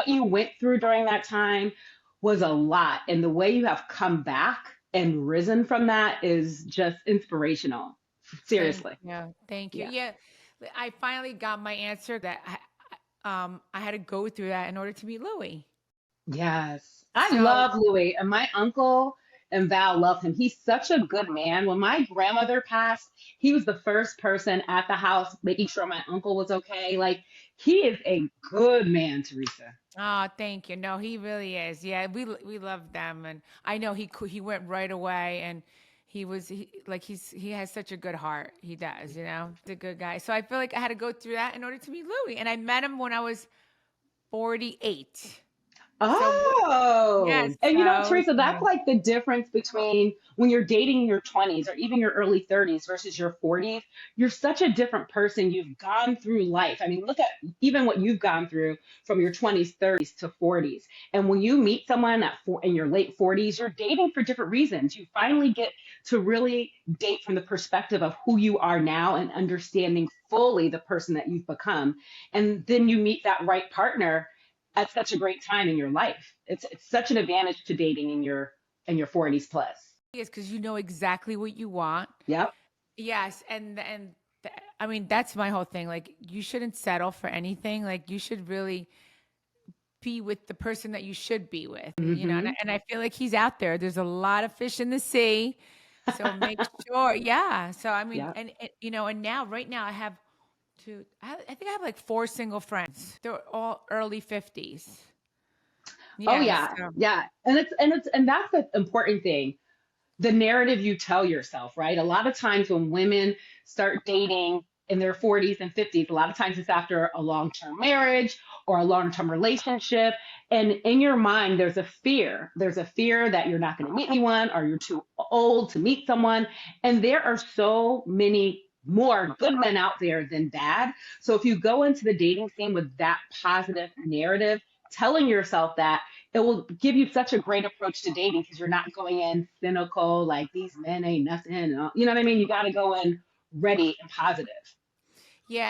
what you went through during that time was a lot. And the way you have come back and risen from that is just inspirational. Thank Seriously. you. Thank you. Yeah. Yeah. I finally got my answer that I had to go through that in order to meet Louis. Yes. I So, love Louis, and my uncle and Val love him. He's such a good man. When my grandmother passed, he was the first person at the house making sure my uncle was okay. Like, he is a good man, Teresa. oh, thank you. No, he really is. Yeah, we love them, and I know he went right away, and he has such a good heart. He does, he's a good guy. So I feel like I had to go through that in order to meet Louis, and I met him when I was 48. So yes, Oh, and so Teresa, yeah. that's like the difference between when you're dating in your 20s or even your early 30s versus your 40s. You're such a different person. You've gone through life. I mean, look at even what you've gone through from your 20s, 30s to 40s. And when you meet someone in your late 40s, you're dating for different reasons. You finally get to really date from the perspective of who you are now and understanding fully the person that you've become. And then you meet that right partner at such a great time in your life. It's such an advantage to dating in your 40s plus. Yes, because you know exactly what you want. Yep. Yes, I mean that's my whole thing. Like you shouldn't settle for anything. Like you should really be with the person that you should be with. Hmm. And I feel like he's out there. There's a lot of fish in the sea. So make sure, yeah. So I mean, Yep. and now right now I think I have like four single friends. They're all early 50s. Oh Yes. yeah. Yeah. And that's the important thing. The narrative you tell yourself, right? A lot of times when women start dating in their 40s and 50s, a lot of times it's after a long-term marriage or a long-term relationship. And in your mind, there's a fear. There's a fear that you're not going to meet anyone or you're too old to meet someone. And there are so many more good men out there than bad. So if you go into the dating scene with that positive narrative, telling yourself that, it will give you such a great approach to dating because you're not going in cynical, like these men ain't nothing. You know what I mean? You got to go in ready and positive. Yeah.